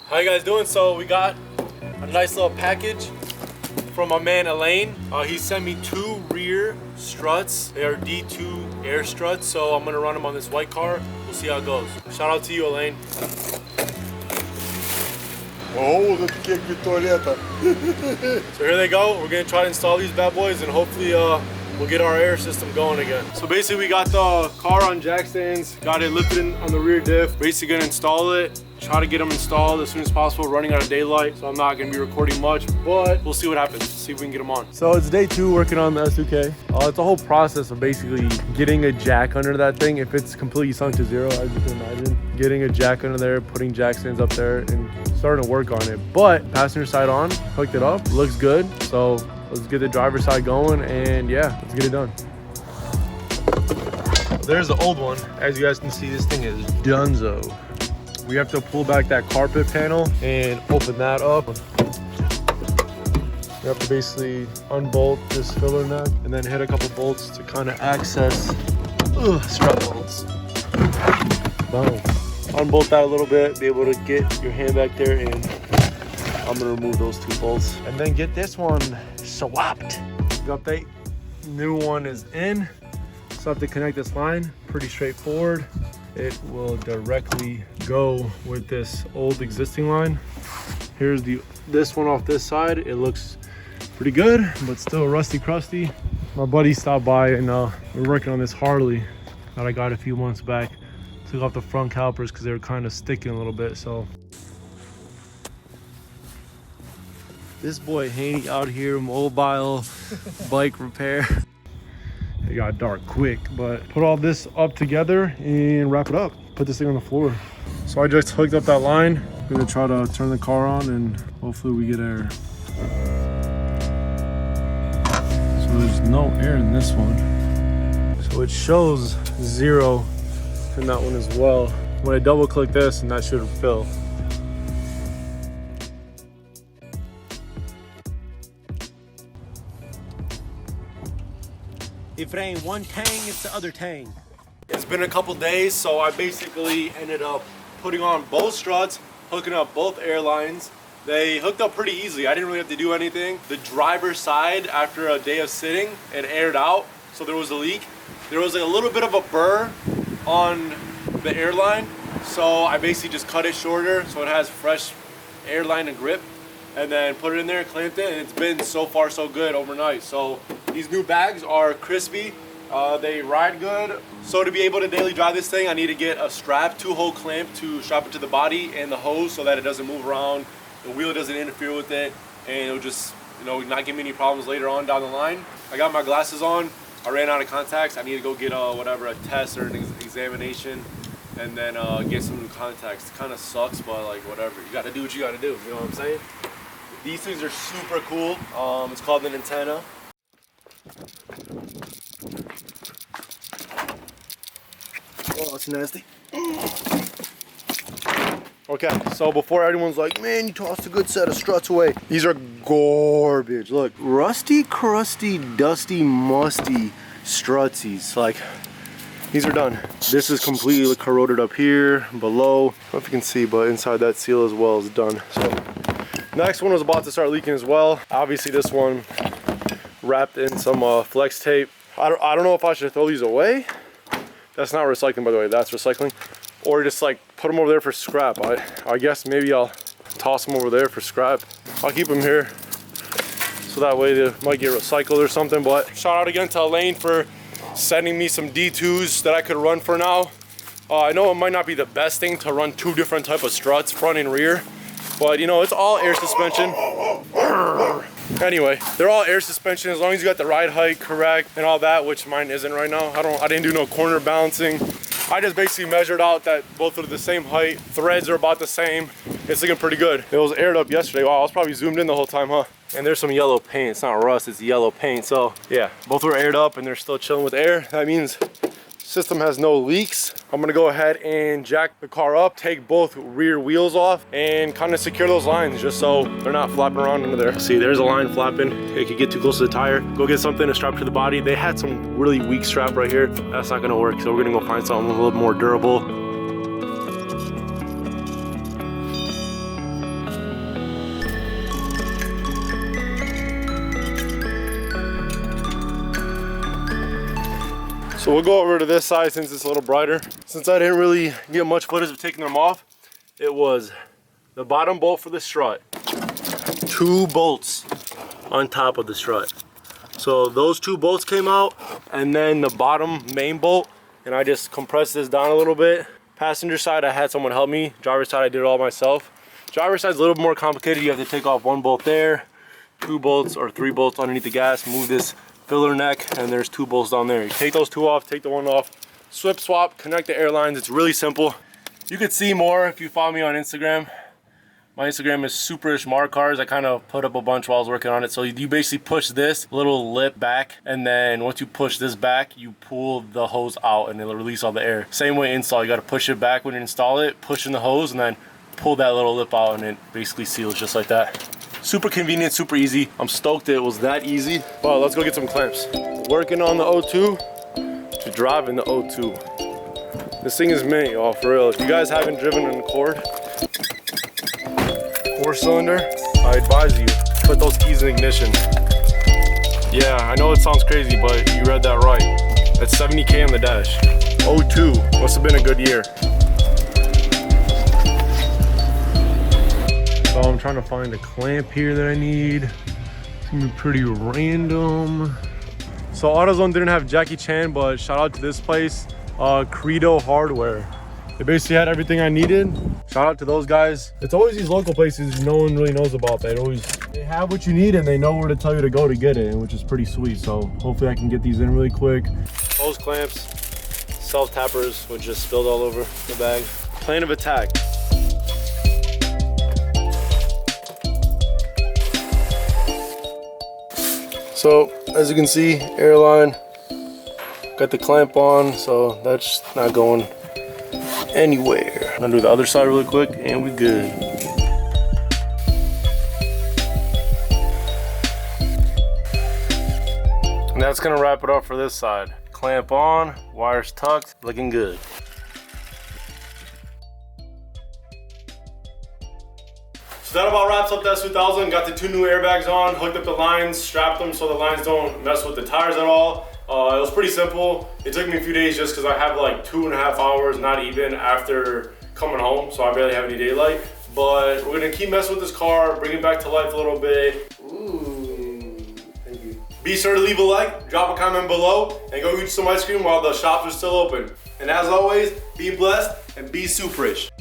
How you guys doing? So we got a nice little package from my man Alain. He sent me 2 rear struts. They are D2 air struts, so I'm gonna run them on this white car. We'll see how it goes. Shout out to you, Alain. Oh, the kick violeta. So here they go. We're gonna try to install these bad boys and hopefully we'll get our air system going again. So basically we got the car on jack stands, got it lifted on the rear diff. Basically gonna install it, try to get them installed as soon as possible, running out of daylight. So I'm not gonna be recording much, but we'll see what happens. See if we can get them on. So it's day 2 working on the S2K. It's a whole process of basically getting a jack under that thing. If it's completely sunk to 0, as you can imagine, getting a jack under there, putting jack stands up there and starting to work on it. But passenger side on, hooked it up, looks good. So let's get the driver's side going and yeah, let's get it done. There's the old one. As you guys can see, this thing is donezo. We have to pull back that carpet panel and open that up. We have to basically unbolt this filler nut and then hit a couple bolts to kind of access strut bolts. Boom. Unbolt that a little bit, be able to get your hand back there, and I'm gonna remove those 2 bolts and then get this one swapped. The update, new one is in. So I have to connect this line, pretty straightforward. It will directly go with this old existing line. Here's this one off this side. It looks pretty good, but still rusty crusty. My buddy stopped by and we're working on this Harley that I got a few months back. Took off the front calipers because they were kind of sticking a little bit. So this boy Haney out here, mobile bike repair. It got dark quick, but put all this up together and wrap it up. Put this thing on the floor. So I just hooked up that line. I'm gonna try to turn the car on and hopefully we get air. So there's no air in this one. So it shows 0 in that one as well. When I double click this, and that should fill. If it ain't one tang, it's the other tang. It's been a couple days, so I basically ended up putting on both struts, hooking up both airlines. They hooked up pretty easily. I didn't really have to do anything. The driver's side, after a day of sitting, it aired out, so there was a leak. There was a little bit of a burr on the airline, so I basically just cut it shorter so it has fresh airline and grip, and then put it in there, clamped it, and it's been so far so good overnight. So these new bags are crispy, they ride good. So to be able to daily drive this thing, I need to get a strap, 2-hole clamp to strap it to the body and the hose so that it doesn't move around, the wheel doesn't interfere with it, and it'll just, you know, not give me any problems later on down the line. I got my glasses on, I ran out of contacts. I need to go get a test or an examination and then get some new contacts. It kind of sucks, but like whatever, you gotta do what you gotta do, you know what I'm saying? These things are super cool. It's called an antenna. Oh, it's nasty. Okay, so before everyone's like, man, you tossed a good set of struts away. These are garbage. Look, rusty, crusty, dusty, musty strutsies. Like, these are done. This is completely corroded up here, below. I don't know if you can see, but inside that seal as well is done. So, next one was about to start leaking as well. Obviously this one wrapped in some flex tape. I don't know if I should throw these away. That's not recycling, by the way, that's recycling. Or just like put them over there for scrap. I guess maybe I'll toss them over there for scrap. I'll keep them here so that way they might get recycled or something. But shout out again to Alain for sending me some D2s that I could run for now. I know it might not be the best thing to run 2 different type of struts, front and rear, but you know, it's all air suspension. Anyway, they're all air suspension as long as you got the ride height correct and all that, which mine isn't right now. I didn't do no corner balancing. I just basically measured out that both are the same height. Threads are about the same. It's looking pretty good. It was aired up yesterday. Wow, I was probably zoomed in the whole time, huh? And there's some yellow paint. It's not rust, it's yellow paint. So yeah, both were aired up and they're still chilling with air. That means system has no leaks. I'm gonna go ahead and jack the car up, take both rear wheels off, and kind of secure those lines just so they're not flapping around under there. See, there's a line flapping. It could get too close to the tire. Go get something to strap to the body. They had some really weak strap right here. That's not gonna work, so we're gonna go find something a little more durable. So we'll go over to this side since it's a little brighter. Since I didn't really get much footage of taking them off, it was the bottom bolt for the strut, 2 bolts on top of the strut. So those 2 bolts came out, and then the bottom main bolt, and I just compressed this down a little bit. Passenger side, I had someone help me. Driver's side, I did it all myself. Driver's side's a little more complicated. You have to take off 1 bolt there, 2 bolts or 3 bolts underneath the gas, move this filler neck, and there's 2 bolts down there. You take those 2 off, take the 1 off, swap, connect the airlines. It's really simple. You could see more if you follow me on Instagram. My Instagram is Superish Mark Cars. I kind of put up a bunch while I was working on it. So you basically push this little lip back, and then once you push this back, you pull the hose out and it'll release all the air. Same way install, you got to push it back when you install it, push in the hose, and then pull that little lip out, and it basically seals just like that. Super convenient, super easy. I'm stoked it was that easy. Well, let's go get some clamps. Working on the O2 to drive in the O2. This thing is mint, y'all, for real. If you guys haven't driven an Accord 4-cylinder, I advise you, put those keys in ignition. Yeah, I know it sounds crazy, but you read that right. That's 70K on the dash. O2, must have been a good year. So I'm trying to find a clamp here that I need. It's gonna be pretty random. So AutoZone didn't have Jackie Chan, but shout out to this place, Credo Hardware. They basically had everything I needed. Shout out to those guys. It's always these local places no one really knows about. They have what you need and they know where to tell you to go to get it, which is pretty sweet. So hopefully I can get these in really quick. Hose clamps, self tappers, which just spilled all over the bag. Plan of attack. So as you can see, airline, got the clamp on, so that's not going anywhere. I'm gonna do the other side really quick and we good. And that's gonna wrap it up for this side. Clamp on, wires tucked, looking good. So that about wraps up the S2000. Got the 2 new airbags on, hooked up the lines, strapped them so the lines don't mess with the tires at all. It was pretty simple. It took me a few days just because I have like 2.5 hours, not even, after coming home, so I barely have any daylight. But we're gonna keep messing with this car, bring it back to life a little bit. Ooh, thank you. Be sure to leave a like, drop a comment below, and go eat some ice cream while the shops are still open. And as always, be blessed and be superish.